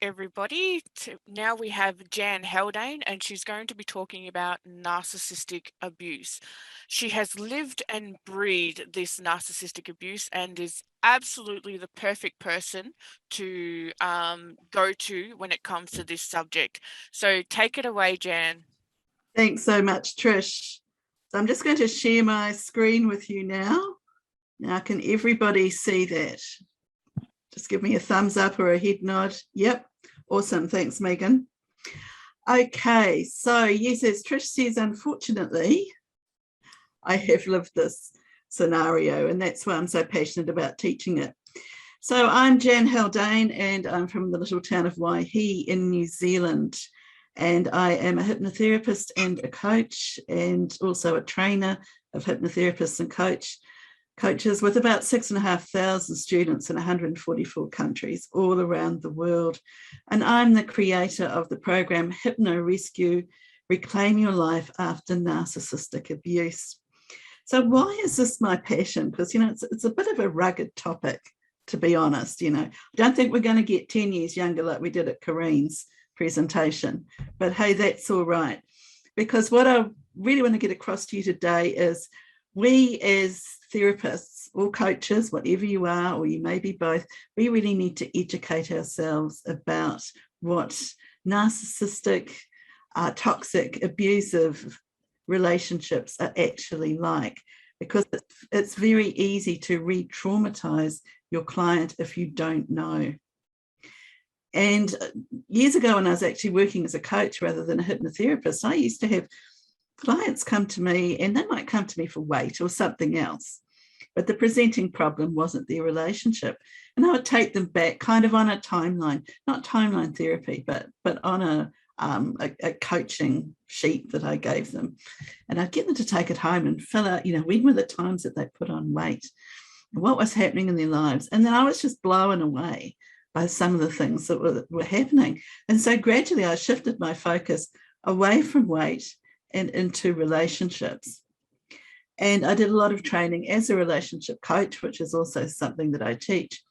everybody. Now we have Jan Haldane, and she's going to be talking about narcissistic abuse. She has lived and breathed this narcissistic abuse and is absolutely the perfect person to go to when it comes to this subject. So take it away, Jan. Thanks so much, Trish. So I'm just going to share my screen with you now. Now, can everybody see that? Just give me a thumbs up or a head nod. Yep, awesome. Thanks, Megan. Okay, so yes, as Trish says, unfortunately, I have lived this scenario, and that's why I'm so passionate about teaching it. So I'm Jan Haldane, and I'm from the little town of Waihi in New Zealand. And I am a hypnotherapist and a coach, and also a trainer of hypnotherapists and coaches with about 6,500 students in 144 countries all around the world. And I'm the creator of the program Hypno Rescue, Reclaim Your Life After Narcissistic Abuse. So why is this my passion? Because, it's a bit of a rugged topic, to be honest. I don't think we're going to get 10 years younger like we did at Kareen's presentation. But hey, that's all right. Because what I really want to get across to you today is we as therapists or coaches, whatever you are, or you may be both, we really need to educate ourselves about what narcissistic, toxic, abusive relationships are actually like, because it's very easy to re-traumatize your client if you don't know. And years ago, when I was actually working as a coach rather than a hypnotherapist, I used to have clients come to me, and they might come to me for weight or something else, but the presenting problem wasn't their relationship. And I would take them back kind of on a timeline, not timeline therapy, but on a coaching sheet that I gave them. And I'd get them to take it home and fill out, when were the times that they put on weight, and what was happening in their lives. And then I was just blown away by some of the things that were happening. And so gradually I shifted my focus away from weight and into relationships. And I did a lot of training as a relationship coach, which is also something that I teach.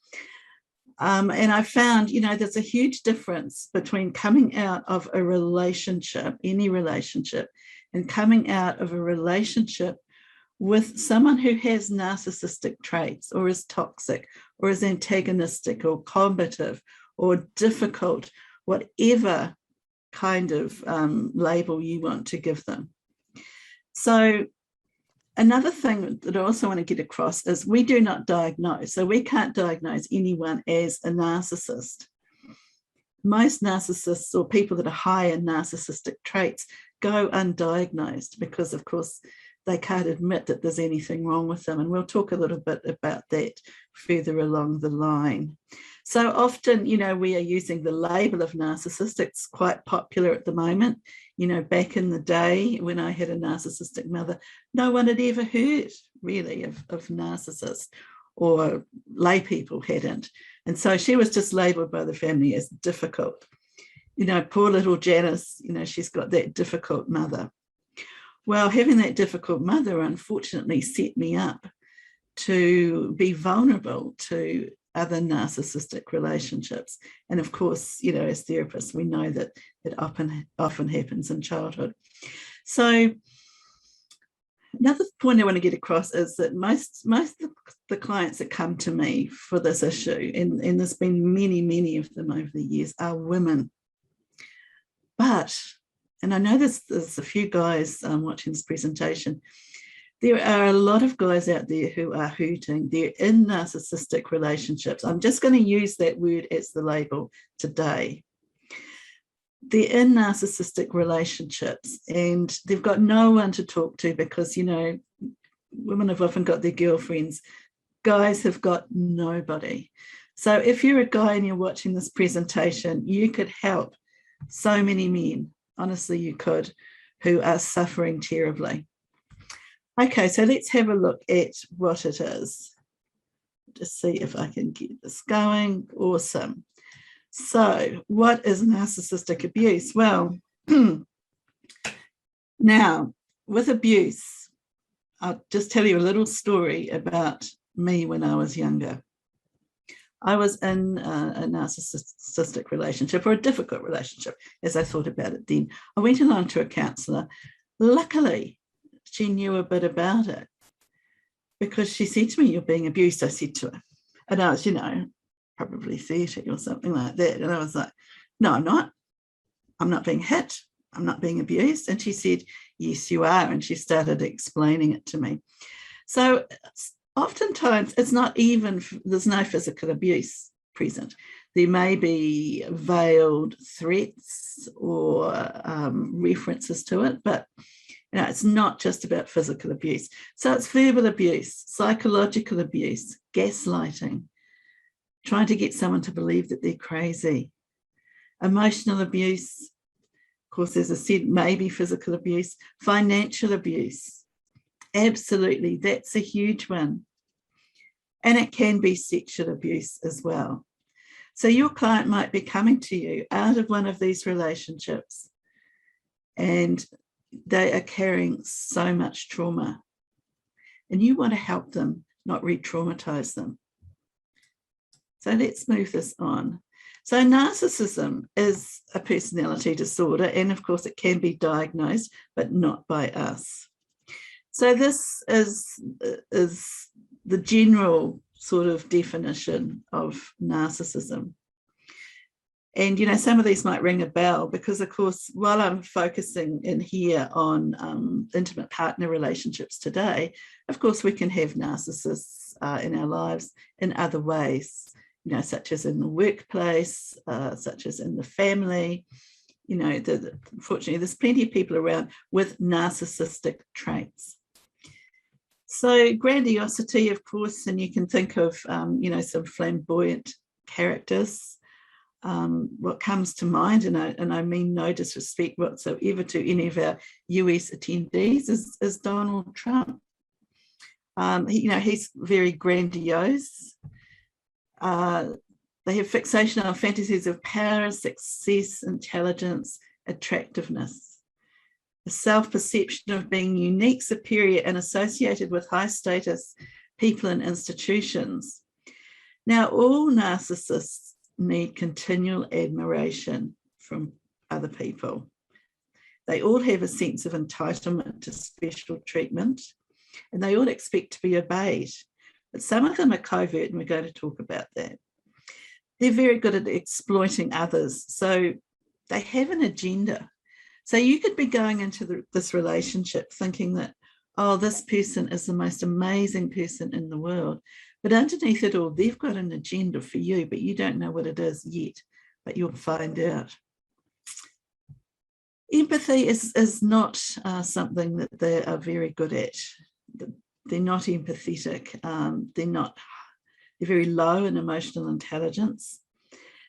And I found, there's a huge difference between coming out of a relationship, any relationship, and coming out of a relationship with someone who has narcissistic traits, or is toxic, or is antagonistic, or combative, or difficult, whatever kind of label you want to give them. So another thing that I also want to get across is we do not diagnose. So we can't diagnose anyone as a narcissist. Most narcissists, or people that are high in narcissistic traits, go undiagnosed because, of course, they can't admit that there's anything wrong with them. And we'll talk a little bit about that further along the line. So often, we are using the label of narcissist. It's quite popular at the moment. Back in the day when I had a narcissistic mother, no one had ever heard really of narcissist, or lay people hadn't. And so she was just labeled by the family as difficult. Poor little Janice, she's got that difficult mother. Well, having that difficult mother unfortunately set me up to be vulnerable to other narcissistic relationships. And of course, as therapists, we know that it often happens in childhood. So another point I want to get across is that most of the clients that come to me for this issue, and there's been many of them over the years, are women. But, and I know there's a few guys watching this presentation, there are a lot of guys out there who are hurting. They're in narcissistic relationships. I'm just going to use that word as the label today. They're in narcissistic relationships and they've got no one to talk to because, women have often got their girlfriends. Guys have got nobody. So if you're a guy and you're watching this presentation, you could help so many men, honestly you could, who are suffering terribly. Okay, so let's have a look at what it is. Just see if I can get this going. Awesome. So what is narcissistic abuse? Well, now with abuse, I'll just tell you a little story about me when I was younger. I was in a narcissistic relationship, or a difficult relationship, as I thought about it then. I went along to a counsellor. Luckily, she knew a bit about it, because she said to me, "You're being abused," I said to her. And I was, probably 30 or something like that. And I was like, "No, I'm not. I'm not being hit. I'm not being abused." And she said, "Yes, you are." And she started explaining it to me. So oftentimes it's not even, there's no physical abuse present. There may be veiled threats or references to it, but it's not just about physical abuse. So it's verbal abuse, psychological abuse, gaslighting, trying to get someone to believe that they're crazy, emotional abuse, of course, as I said, maybe physical abuse, financial abuse. Absolutely, that's a huge one. And it can be sexual abuse as well. So your client might be coming to you out of one of these relationships, and they are carrying so much trauma, and you want to help them not re-traumatize them. So let's move this on. So narcissism is a personality disorder, and of course it can be diagnosed, but not by us. So this is the general sort of definition of narcissism. And, some of these might ring a bell because, of course, while I'm focusing in here on intimate partner relationships today, of course, we can have narcissists in our lives in other ways, such as in the workplace, such as in the family. Unfortunately, there's plenty of people around with narcissistic traits. So grandiosity, of course, and you can think of, some flamboyant characters. What comes to mind, and I mean no disrespect whatsoever to any of our US attendees, is Donald Trump. He's very grandiose. They have fixation on fantasies of power, success, intelligence, attractiveness, a self-perception of being unique, superior, and associated with high status people and institutions. Now, all narcissists need continual admiration from other people. They all have a sense of entitlement to special treatment, and they all expect to be obeyed. But some of them are covert, and we're going to talk about that. They're very good at exploiting others, so they have an agenda. So you could be going into this relationship thinking that, oh, this person is the most amazing person in the world. But underneath it all, they've got an agenda for you, but you don't know what it is yet, but you'll find out. Empathy is not something that they are very good at. They're not empathetic. They're very low in emotional intelligence.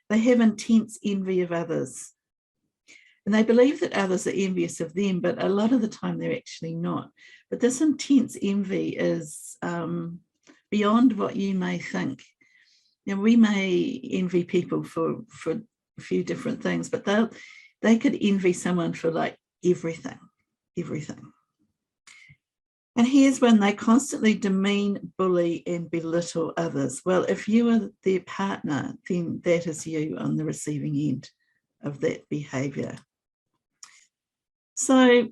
They have intense envy of others. And they believe that others are envious of them, but a lot of the time they're actually not. But this intense envy is beyond what you may think. We may envy people for a few different things, but they could envy someone for like everything. And here's when they constantly demean, bully, and belittle others. Well, if you are their partner, then that is you on the receiving end of that behaviour. So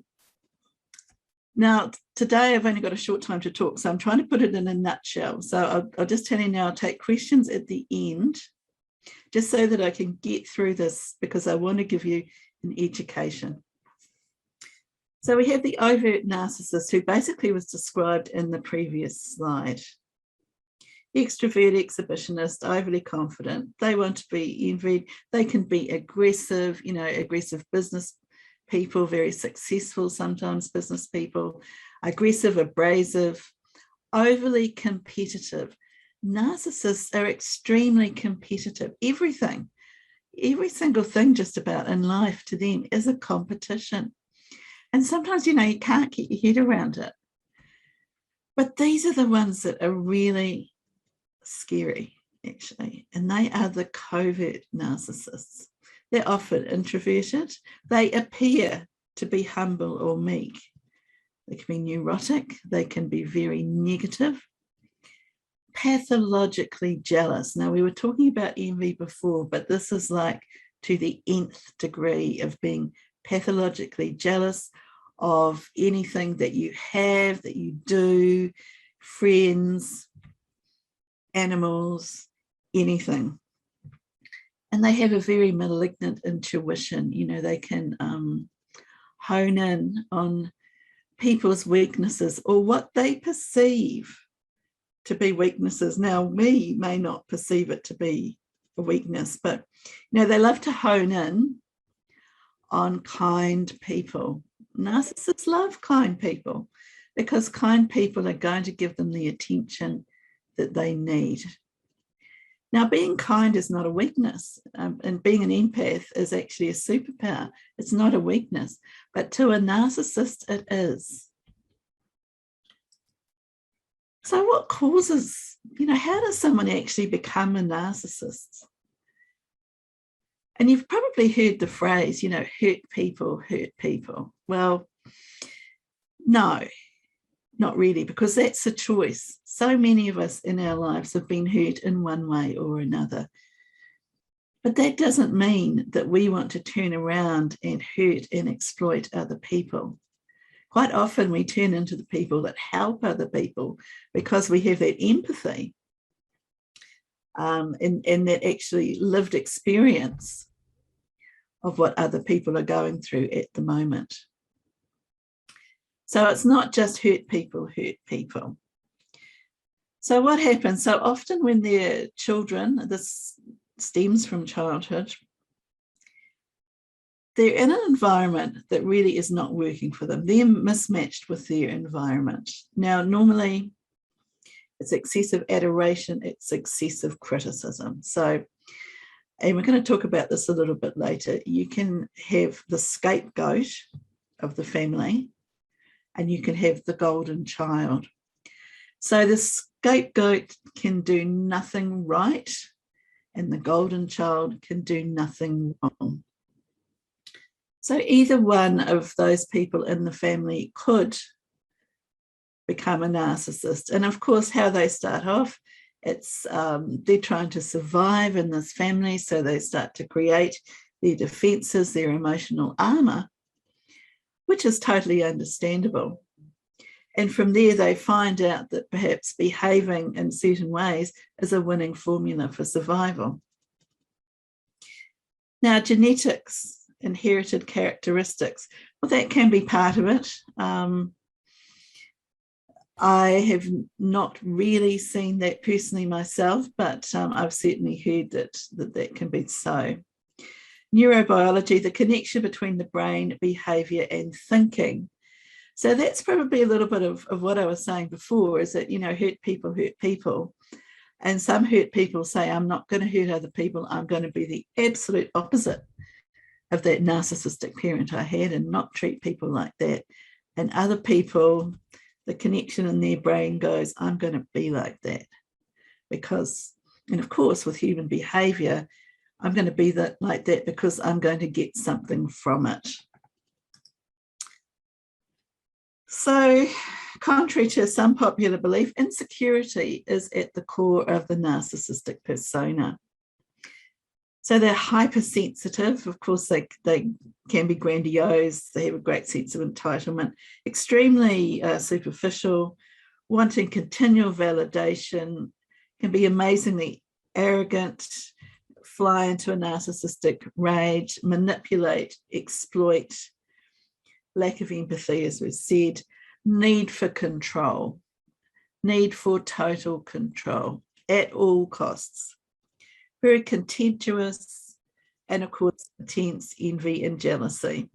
now, today I've only got a short time to talk, so I'm trying to put it in a nutshell. So I'll just tell you now, I'll take questions at the end, just so that I can get through this, because I want to give you an education. So we have the overt narcissist, who basically was described in the previous slide. Extrovert, exhibitionist, overly confident. They want to be envied. They can be aggressive, aggressive business people, very successful sometimes business people, aggressive, abrasive, overly competitive. Narcissists are extremely competitive. Every single thing just about in life to them is a competition. And sometimes, you can't get your head around it. But these are the ones that are really scary, actually. And they are the covert narcissists. They're often introverted. They appear to be humble or meek. They can be neurotic. They can be very negative. pathologically jealous. Now, we were talking about envy before, but this is like to the nth degree of being pathologically jealous of anything that you have, that you do, friends, animals, anything. And they have a very malignant intuition. You know, they can hone in on people's weaknesses or what they perceive to be weaknesses. Now, we may not perceive it to be a weakness, but, you know, they love to hone in on kind people. Narcissists love kind people because kind people are going to give them the attention that they need. Now, being kind is not a weakness, and being an empath is actually a superpower. It's not a weakness, but to a narcissist, it is. So what causes, you know, how does someone actually become a narcissist? And you've probably heard the phrase, you know, hurt people hurt people. Well, no, not really, because that's a choice. So many of us in our lives have been hurt in one way or another. But that doesn't mean that we want to turn around and hurt and exploit other people. Quite often we turn into the people that help other people because we have that empathy and that actually lived experience of what other people are going through at the moment. So it's not just hurt people hurt people. So what happens? So often when they're children, this stems from childhood, they're in an environment that really is not working for them. They're mismatched with their environment. Now, normally it's excessive adoration, it's excessive criticism. So, and we're going to talk about this a little bit later. You can have the scapegoat of the family and you can have the golden child. So the scapegoat can do nothing right and the golden child can do nothing wrong. So either one of those people in the family could become a narcissist. And of course, how they start off, it's they're trying to survive in this family. So they start to create their defenses, their emotional armor, which is totally understandable. And from there, they find out that perhaps behaving in certain ways is a winning formula for survival. Now, genetics, inherited characteristics, well, that can be part of it. I have not really seen that personally myself, but I've certainly heard that can be so. Neurobiology, the connection between the brain, behavior, and thinking. So that's probably a little bit of what I was saying before, is that, you know, hurt people hurt people. And some hurt people say, I'm not going to hurt other people. I'm going to be the absolute opposite of that narcissistic parent I had and not treat people like that. And other people, the connection in their brain goes, I'm going to be like that. Because, and of course, with human behavior, I'm going to be like that because I'm going to get something from it. So, contrary to some popular belief, insecurity is at the core of the narcissistic persona. So they're hypersensitive. Of course, they can be grandiose. They have a great sense of entitlement, extremely superficial, wanting continual validation, can be amazingly arrogant, fly into a narcissistic rage, manipulate, exploit, lack of empathy, as we've said, need for control, need for total control at all costs. Very contemptuous, and of course, intense envy and jealousy.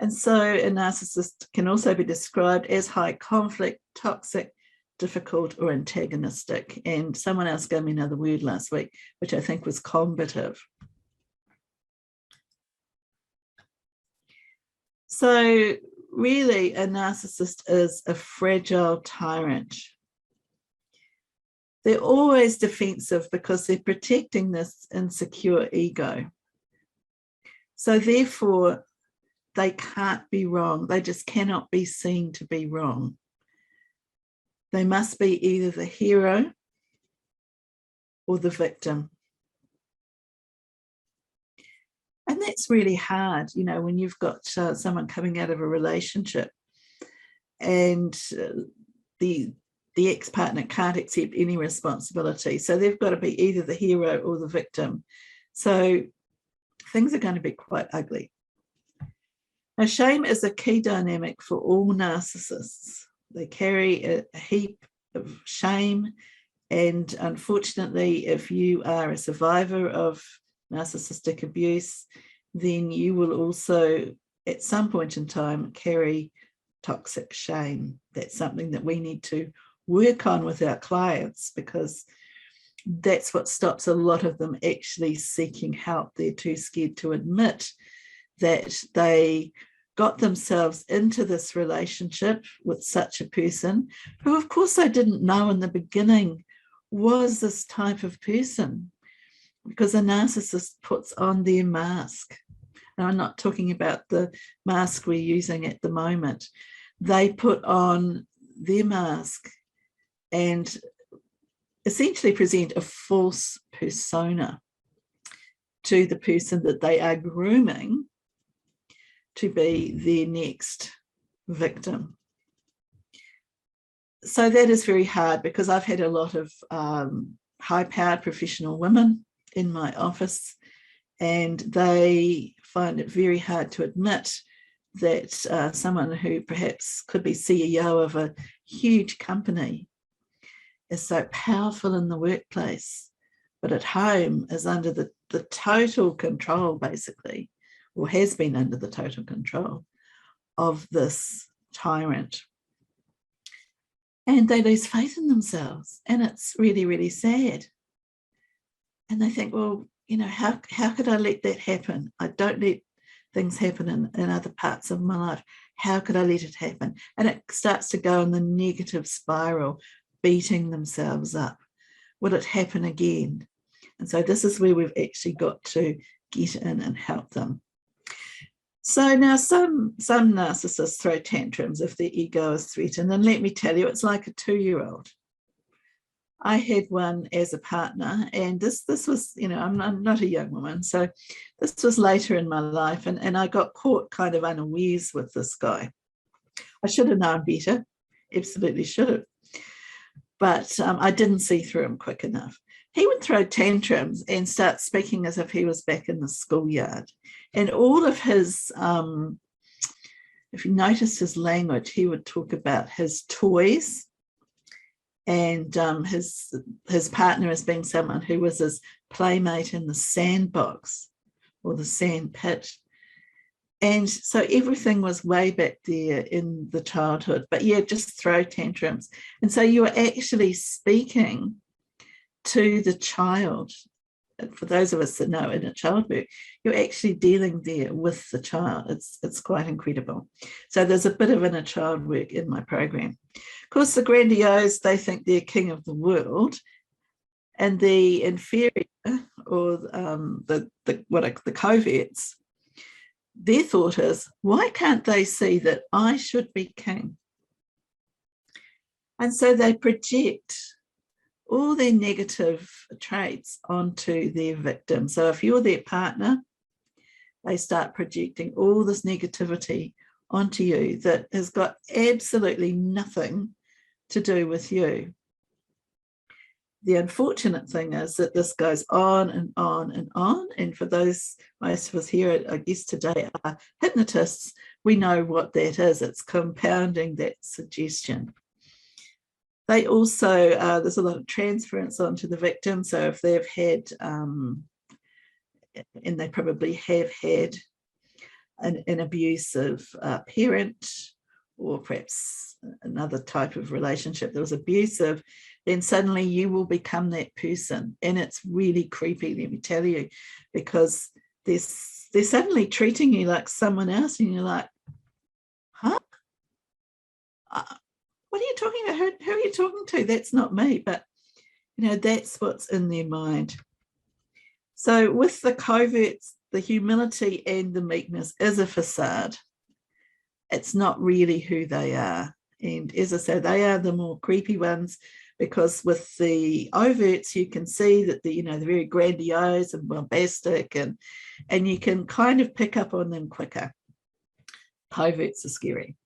And so a narcissist can also be described as high conflict, toxic, difficult, or antagonistic. And someone else gave me another word last week, which I think was combative. So really, a narcissist is a fragile tyrant. They're always defensive because they're protecting this insecure ego. So therefore, they can't be wrong. They just cannot be seen to be wrong. They must be either the hero or the victim. And that's really hard, you know, when you've got someone coming out of a relationship and the ex-partner can't accept any responsibility. So they've got to be either the hero or the victim. So things are going to be quite ugly. Now, shame is a key dynamic for all narcissists. They carry a heap of shame. And unfortunately, if you are a survivor of narcissistic abuse, then you will also, at some point in time, carry toxic shame. That's something that we need to work on with our clients, because that's what stops a lot of them actually seeking help. They're too scared to admit that they got themselves into this relationship with such a person who, of course, I didn't know in the beginning was this type of person, because a narcissist puts on their mask. Now, I'm not talking about the mask we're using at the moment. They put on their mask and essentially present a false persona to the person that they are grooming to be their next victim. So that is very hard, because I've had a lot of high-powered professional women in my office, and they find it very hard to admit that someone who perhaps could be CEO of a huge company is so powerful in the workplace, but at home is under the total control, basically, or has been under the total control of this tyrant. And they lose faith in themselves, and it's really, really sad. And they think, well, you know, how could I let that happen? I don't let things happen in other parts of my life. How could I let it happen? And it starts to go in the negative spiral, beating themselves up. Will it happen again? And so this is where we've actually got to get in and help them. So now some narcissists throw tantrums if their ego is threatened. And let me tell you, it's like a 2-year-old. I had one as a partner, and this was, you know, I'm not a young woman, so this was later in my life, and I got caught kind of unawares with this guy. I should have known better, absolutely should have, but I didn't see through him quick enough. He would throw tantrums and start speaking as if he was back in the schoolyard, and all of his, if you notice his language, he would talk about his toys, and his partner as being someone who was his playmate in the sandbox or the sand pit. And so everything was way back there in the childhood, but yeah, just throw tantrums. And so you were actually speaking to the child. For those of us that know inner child work, you're actually dealing there with the child. It's quite incredible. So there's a bit of inner child work in my program. Of course, the grandiose, they think they're king of the world, and the inferior, or the coverts, their thought is, why can't they see that I should be king? And so they project all their negative traits onto their victim. So if you're their partner, they start projecting all this negativity onto you that has got absolutely nothing to do with you. The unfortunate thing is that this goes on and on and on. And for those, most of us here, I guess today, are hypnotists, we know what that is. It's compounding that suggestion. They also, there's a lot of transference onto the victim. So if they've had, and they probably have had an abusive parent, or perhaps another type of relationship that was abusive, then suddenly you will become that person. And it's really creepy, let me tell you, because they're suddenly treating you like someone else, and you're like, huh? What are you talking about? Who are you talking to? That's not me. But, you know, that's what's in their mind. So with the coverts, the humility and the meekness is a facade. It's not really who they are. And as I say, they are the more creepy ones, because with the overts, you can see that they're very grandiose and bombastic, and you can kind of pick up on them quicker. Coverts are scary.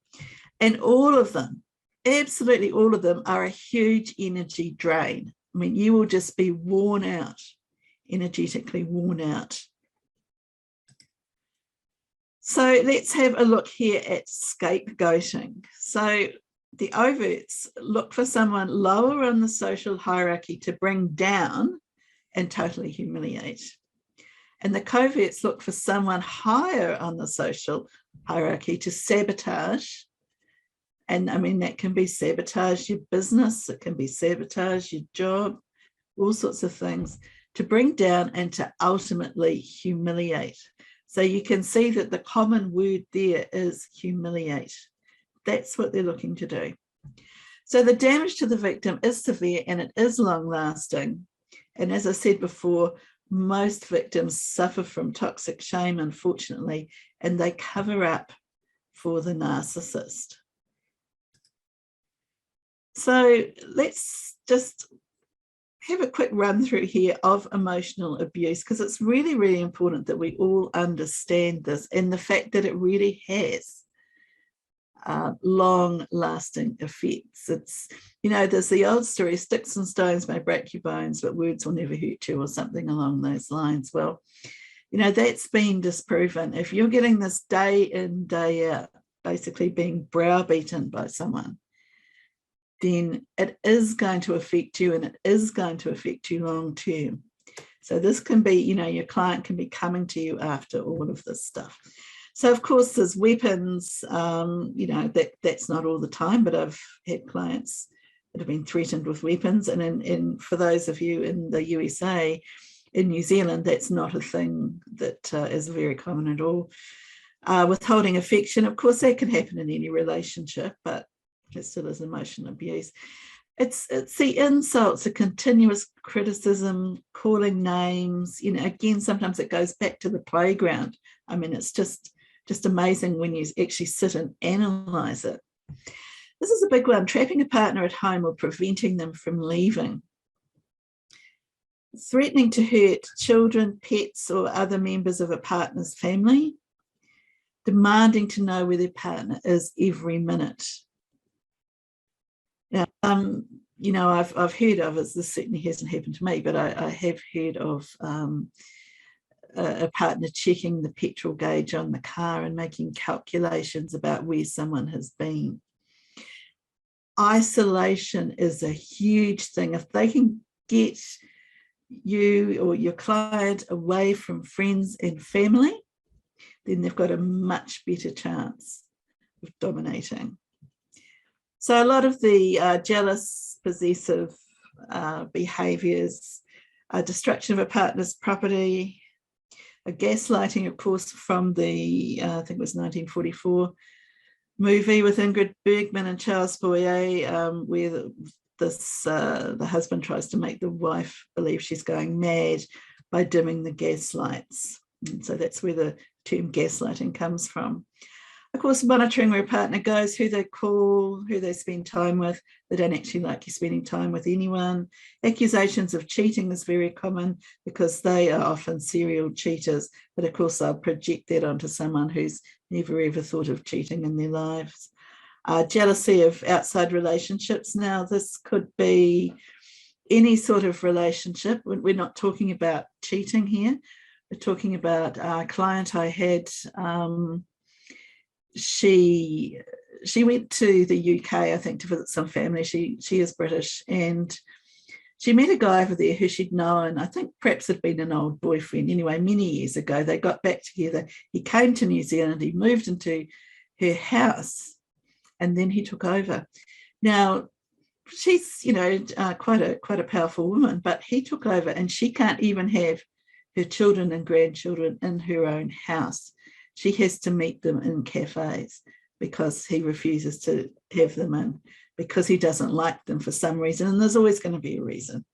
And all of them, absolutely all of them, are a huge energy drain. I mean, you will just be worn out, energetically worn out. So let's have a look here at scapegoating. So the overts look for someone lower on the social hierarchy to bring down and totally humiliate. And the coverts look for someone higher on the social hierarchy to sabotage. And I mean, that can be sabotage your business, it can be sabotage your job, all sorts of things, to bring down and to ultimately humiliate. So you can see that the common word there is humiliate. That's what they're looking to do. So the damage to the victim is severe and it is long lasting. And as I said before, most victims suffer from toxic shame, unfortunately, and they cover up for the narcissist. So let's just have a quick run through here of emotional abuse, because it's really, really important that we all understand this and the fact that it really has long-lasting effects. It's, there's the old story, sticks and stones may break your bones, but words will never hurt you, or something along those lines. Well, that's been disproven. If you're getting this day in, day out, basically being browbeaten by someone, then it is going to affect you, and it is going to affect you long term. So this can be, your client can be coming to you after all of this stuff. So of course there's weapons, that's not all the time, but I've had clients that have been threatened with weapons. And for those of you in the USA, in New Zealand, that's not a thing that is very common at all. Withholding affection, of course, that can happen in any relationship, but it still is emotional abuse. It's the insults, the continuous criticism, calling names. Again, sometimes it goes back to the playground. I mean, it's just amazing when you actually sit and analyze it. This is a big one: trapping a partner at home or preventing them from leaving. Threatening to hurt children, pets, or other members of a partner's family. Demanding to know where their partner is every minute. Now, I've heard of it. This certainly hasn't happened to me, but I have heard of a partner checking the petrol gauge on the car and making calculations about where someone has been. Isolation is a huge thing. If they can get you or your client away from friends and family, then they've got a much better chance of dominating. So a lot of the jealous, possessive behaviours, destruction of a partner's property, gaslighting, of course, from the, I think it was 1944 movie with Ingrid Bergman and Charles Boyer, where the husband tries to make the wife believe she's going mad by dimming the gas lights. And so that's where the term gaslighting comes from. Of course, monitoring where a partner goes, who they call, who they spend time with. They don't actually like you spending time with anyone. Accusations of cheating is very common because they are often serial cheaters, but of course they'll project that onto someone who's never ever thought of cheating in their lives. Jealousy of outside relationships. Now, this could be any sort of relationship. We're not talking about cheating here. We're talking about a client I had. She went to the UK, I think, to visit some family. She is British, and she met a guy over there who she'd known, I think perhaps had been an old boyfriend. Anyway, many years ago, they got back together. He came to New Zealand, he moved into her house, and then he took over. Now, she's, quite a powerful woman, but he took over and she can't even have her children and grandchildren in her own house. She has to meet them in cafes because he refuses to have them in, because he doesn't like them for some reason, and there's always going to be a reason.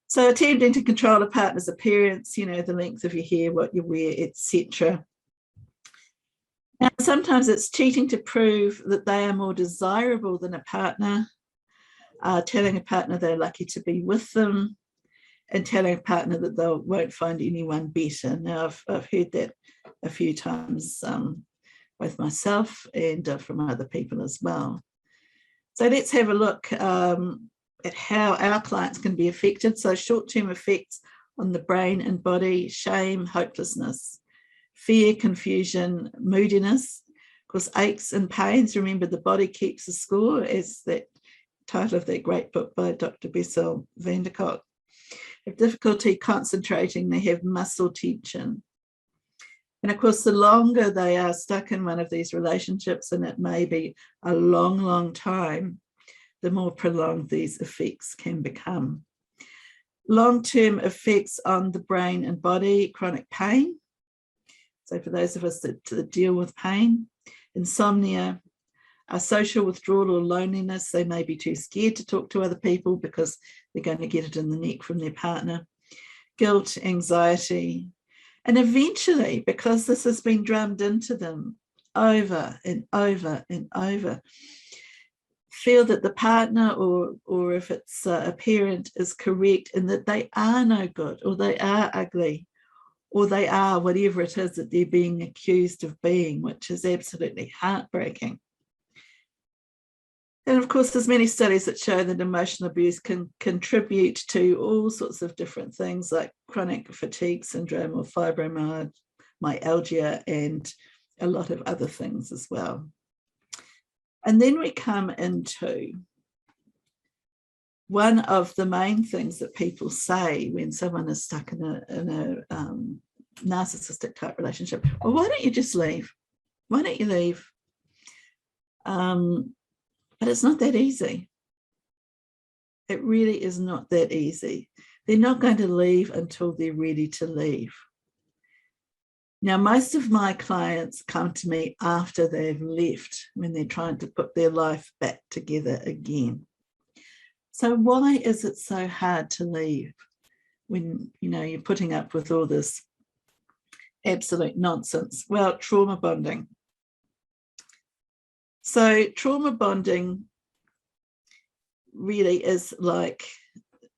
So attempting to control a partner's appearance, the length of your hair, what you wear, etc. Now, sometimes it's cheating to prove that they are more desirable than a partner. telling a partner they're lucky to be with them, and telling a partner that they won't find anyone better. Now, I've heard that a few times, both myself and from other people as well. So let's have a look at how our clients can be affected. So short-term effects on the brain and body: shame, hopelessness, fear, confusion, moodiness, of course, aches and pains. Remember, the body keeps a score, as that title of that great book by Dr. Bessel van der Kolk. Have difficulty concentrating, they have muscle tension. And of course, the longer they are stuck in one of these relationships, and it may be a long, long time, the more prolonged these effects can become. Long-term effects on the brain and body: chronic pain. So for those of us that deal with pain, insomnia, social withdrawal or loneliness. They may be too scared to talk to other people because they're going to get it in the neck from their partner. Guilt, anxiety, and eventually, because this has been drummed into them over and over and over, feel that the partner or if it's a parent is correct in that they are no good, or they are ugly, or they are whatever it is that they're being accused of being, which is absolutely heartbreaking. And of course, there's many studies that show that emotional abuse can contribute to all sorts of different things like chronic fatigue syndrome or fibromyalgia, and a lot of other things as well. And then we come into one of the main things that people say when someone is stuck in a narcissistic type relationship: well, why don't you just leave? Why don't you leave? But it's not that easy. It really is not that easy. They're not going to leave until they're ready to leave. Now, most of my clients come to me after they've left, when they're trying to put their life back together again. So why is it so hard to leave when, you're putting up with all this absolute nonsense? Well, trauma bonding. So trauma bonding really is like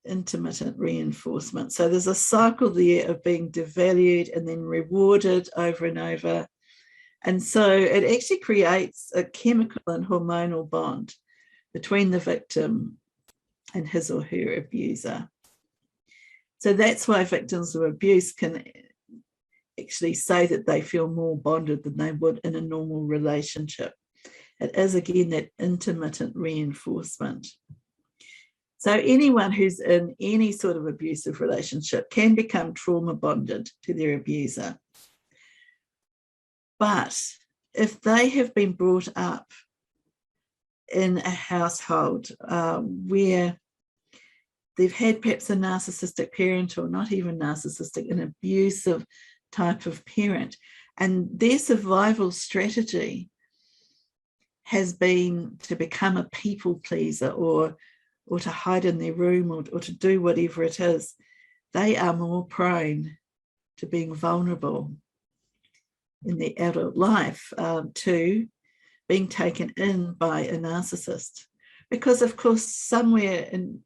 intermittent reinforcement. So there's a cycle there of being devalued and then rewarded over and over. And so it actually creates a chemical and hormonal bond between the victim and his or her abuser. So that's why victims of abuse can actually say that they feel more bonded than they would in a normal relationship. It is, again, that intermittent reinforcement. So anyone who's in any sort of abusive relationship can become trauma bonded to their abuser. But if they have been brought up in a household where they've had perhaps a narcissistic parent, or not even narcissistic, an abusive type of parent, and their survival strategy has been to become a people pleaser, or to hide in their room, or to do whatever it is, they are more prone to being vulnerable in their adult life to being taken in by a narcissist. Because, of course, somewhere in,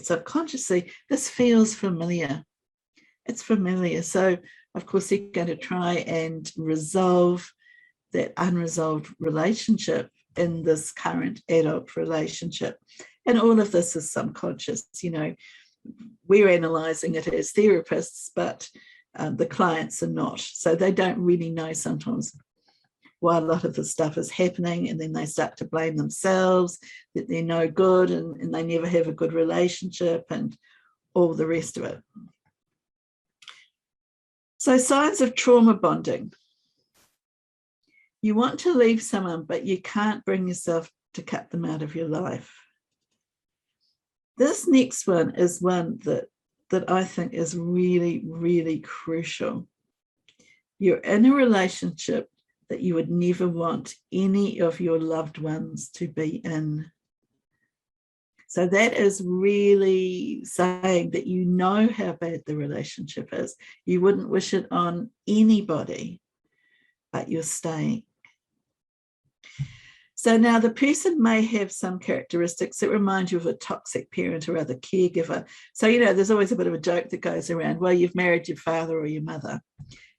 subconsciously, this feels familiar. It's familiar. So, of course, they're going to try and resolve that unresolved relationship in this current adult relationship. And all of this is subconscious. We're analysing it as therapists, but the clients are not. So they don't really know sometimes why a lot of the stuff is happening, and then they start to blame themselves, that they're no good and they never have a good relationship and all the rest of it. So signs of trauma bonding. You want to leave someone, but you can't bring yourself to cut them out of your life. This next one is one that I think is really, really crucial. You're in a relationship that you would never want any of your loved ones to be in. So that is really saying that you know how bad the relationship is. You wouldn't wish it on anybody, but you're staying. So now the person may have some characteristics that remind you of a toxic parent or other caregiver. So, there's always a bit of a joke that goes around, well, you've married your father or your mother.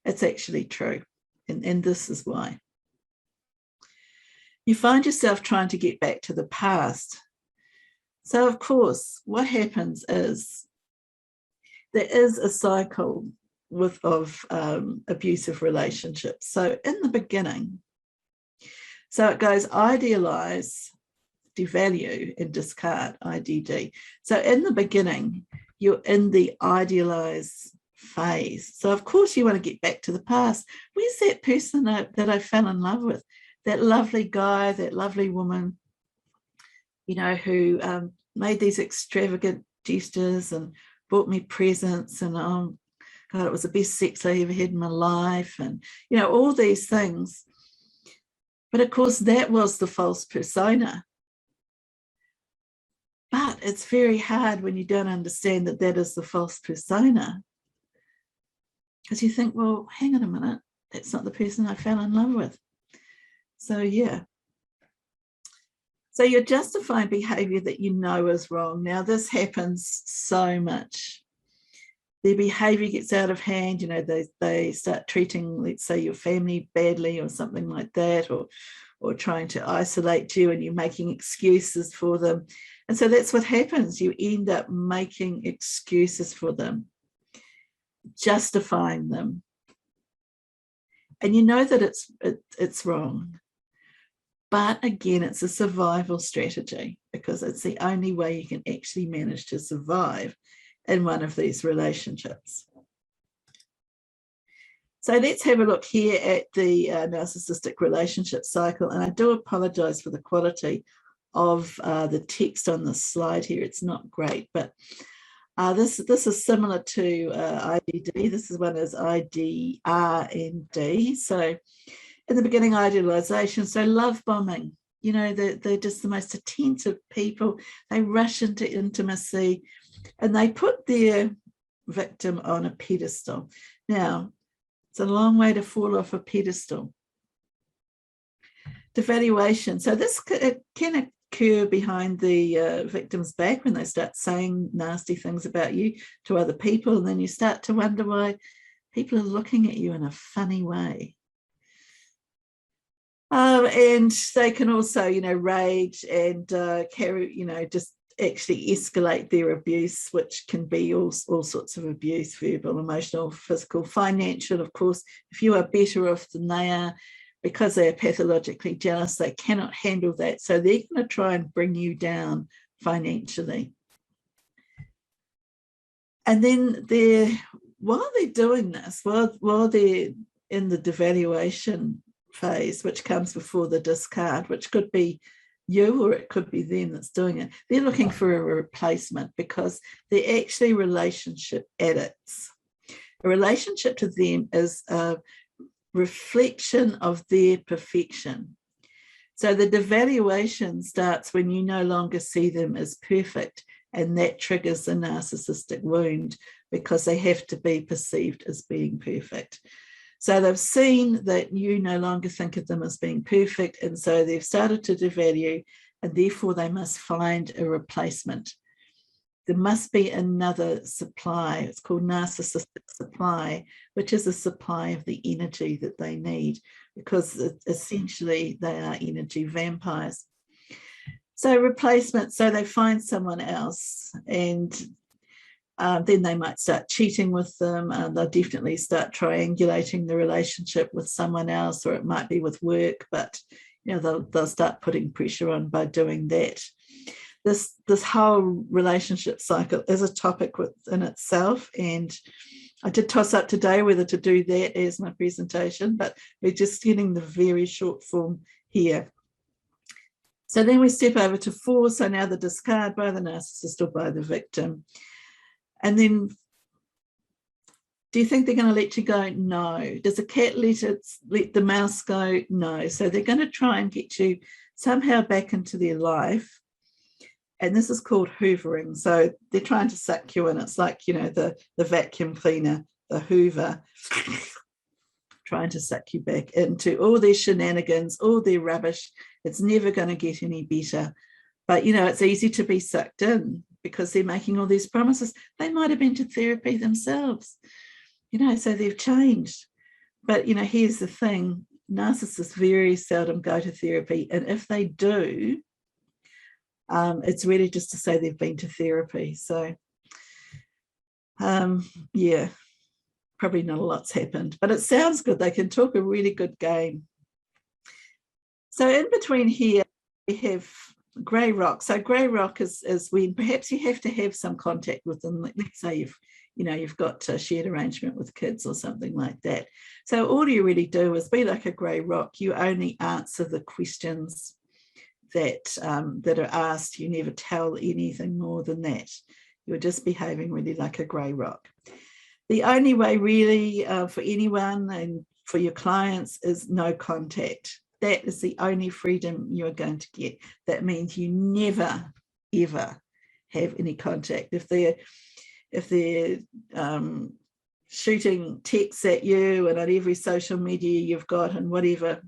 It's actually true. And this is why. You find yourself trying to get back to the past. So, of course, what happens is there is a cycle of abusive relationships. So in the beginning, so it goes idealize, devalue, and discard, IDD. So in the beginning, you're in the idealize phase. So of course you want to get back to the past. Where's that person that I fell in love with? That lovely guy, that lovely woman, who made these extravagant gestures and bought me presents, and God, it was the best sex I ever had in my life, and all these things. But of course, that was the false persona. But it's very hard when you don't understand that that is the false persona, because you think, well, hang on a minute, that's not the person I fell in love with. So yeah. So you're justifying behavior that you know is wrong. Now, this happens so much. Their behavior gets out of hand, they start treating, let's say, your family badly or something like that, or trying to isolate you, and you're making excuses for them. And so that's what happens. You end up making excuses for them, justifying them. And you know that it's wrong. But again, it's a survival strategy, because it's the only way you can actually manage to survive in one of these relationships. So let's have a look here at the narcissistic relationship cycle. And I do apologize for the quality of the text on this slide here. It's not great, but this is similar to IDD. This is one is IDR and D. So in the beginning, idealization, so love bombing. They're just the most attentive people. They rush into intimacy, and they put their victim on a pedestal. Now, it's a long way to fall off a pedestal. Devaluation. So this can occur behind the victim's back, when they start saying nasty things about you to other people, and then you start to wonder why people are looking at you in a funny way. And they can also, rage and carry, just actually escalate their abuse, which can be all sorts of abuse: verbal, emotional, physical, financial. Of course, if you are better off than they are, because they are pathologically jealous, they cannot handle that. So they're going to try and bring you down financially. And then while they're doing this, while they're in the devaluation phase, which comes before the discard, which could be you or it could be them that's doing it, they're looking for a replacement, because they're actually relationship addicts. A relationship to them is a reflection of their perfection. So the devaluation starts when you no longer see them as perfect, and that triggers the narcissistic wound, because they have to be perceived as being perfect. So they've seen that you no longer think of them as being perfect, and so they've started to devalue, and therefore they must find a replacement. There must be another supply. It's called narcissistic supply, which is a supply of the energy that they need, because essentially they are energy vampires. So replacement, so they find someone else, and then they might start cheating with them. They'll definitely start triangulating the relationship with someone else, or it might be with work, but they'll start putting pressure on by doing that. This whole relationship cycle is a topic within itself, and I did toss up today whether to do that as my presentation, but we're just getting the very short form here. So then we step over to 4. So now the discard by the narcissist or by the victim. And then, do you think they're going to let you go? No. Does a cat let the mouse go? No. So they're going to try and get you somehow back into their life. And this is called hoovering. So they're trying to suck you in. It's like, the vacuum cleaner, the hoover, trying to suck you back into all their shenanigans, all their rubbish, It's never going to get any better. But, you know, it's easy to be sucked in because they're making all these promises. They might have been to therapy themselves, you know, so they've changed. But, you know, here's the thing. Narcissists very seldom go to therapy. And if they do, it's really just to say they've been to therapy. So, yeah, probably not a lot's happened. But it sounds good. They can talk a really good game. So in between here, we have grey rock. So grey rock is when perhaps you have to have some contact with them. Let's say you've got a shared arrangement with kids or something like that. So all you really do is be like a grey rock. You only answer the questions that are asked. You never tell anything more than that. You're just behaving really like a grey rock. The only way really for anyone and for your clients is no contact. That is the only freedom you're going to get. That means you never, ever have any contact. If they're shooting texts at you and on every social media you've got and whatever,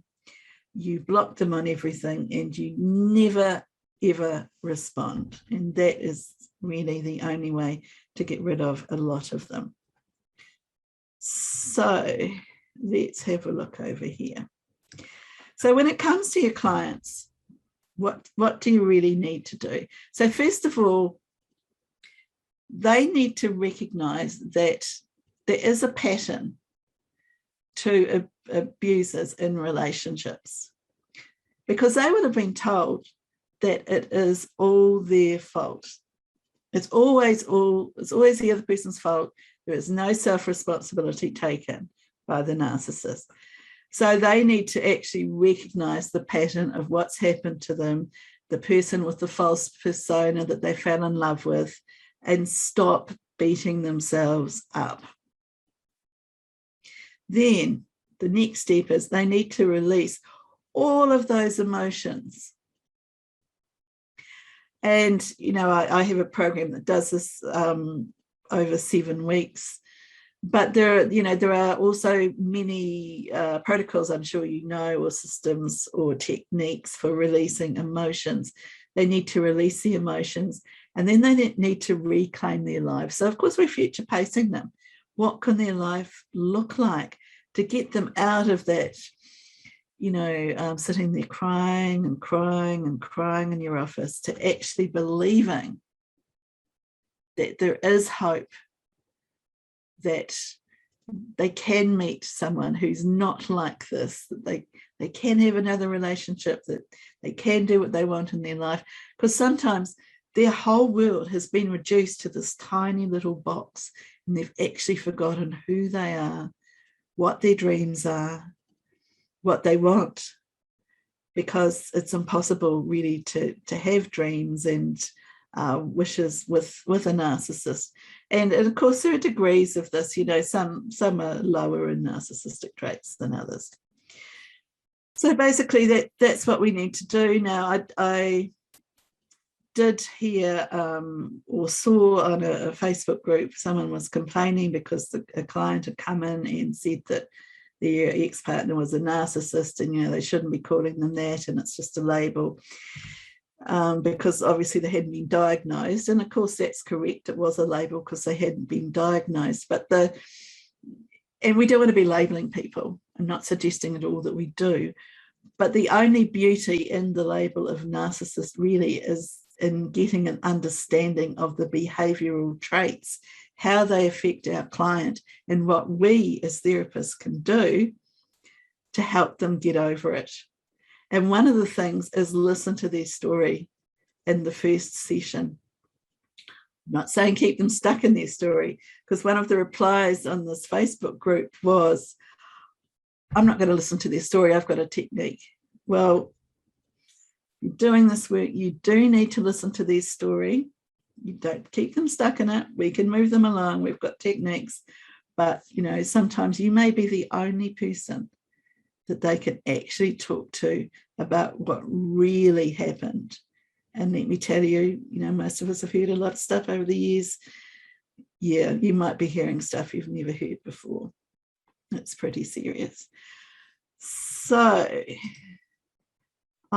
you block them on everything and you never, ever respond. And that is really the only way to get rid of a lot of them. So let's have a look over here. So when it comes to your clients, what do you really need to do? So first of all, they need to recognize that there is a pattern to abusers in relationships, because they would have been told that it is all their fault. It's always the other person's fault. There is no self-responsibility taken by the narcissist. So they need to actually recognize the pattern of what's happened to them, the person with the false persona that they fell in love with, and stop beating themselves up. Then the next step is they need to release all of those emotions. And, you know, I have a program that does this over 7 weeks. But there are also many protocols, I'm sure you know, or systems or techniques for releasing emotions. They need to release the emotions, and then they need to reclaim their lives. So, of course, we're future pacing them. What can their life look like to get them out of that, you know, sitting there crying and crying and crying in your office, to actually believing that there is hope, that they can meet someone who's not like this, that they can have another relationship, that they can do what they want in their life. Because sometimes their whole world has been reduced to this tiny little box, and they've actually forgotten who they are, what their dreams are, what they want, because it's impossible really to have dreams and wishes with a narcissist. And of course there are degrees of this, you know, some are lower in narcissistic traits than others. So basically that's what we need to do. Now I did hear or saw on a Facebook group, someone was complaining because a client had come in and said that their ex-partner was a narcissist, and, you know, they shouldn't be calling them that, and it's just a label. Because obviously they hadn't been diagnosed, and of course that's correct, it was a label because they hadn't been diagnosed. And we don't want to be labeling people. I'm not suggesting at all that we do, but the only beauty in the label of narcissist really is in getting an understanding of the behavioral traits, how they affect our client, and what we as therapists can do to help them get over it. And one of the things is listen to their story in the first session. I'm not saying keep them stuck in their story, because one of the replies on this Facebook group was, I'm not going to listen to their story, I've got a technique. Well, you're doing this work, you do need to listen to their story. You don't keep them stuck in it. We can move them along. We've got techniques. But, you know, sometimes you may be the only person that they can actually talk to about what really happened. And let me tell you, you know, most of us have heard a lot of stuff over the years. Yeah, you might be hearing stuff you've never heard before. It's pretty serious. So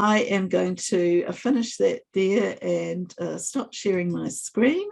I am going to finish that there and stop sharing my screen.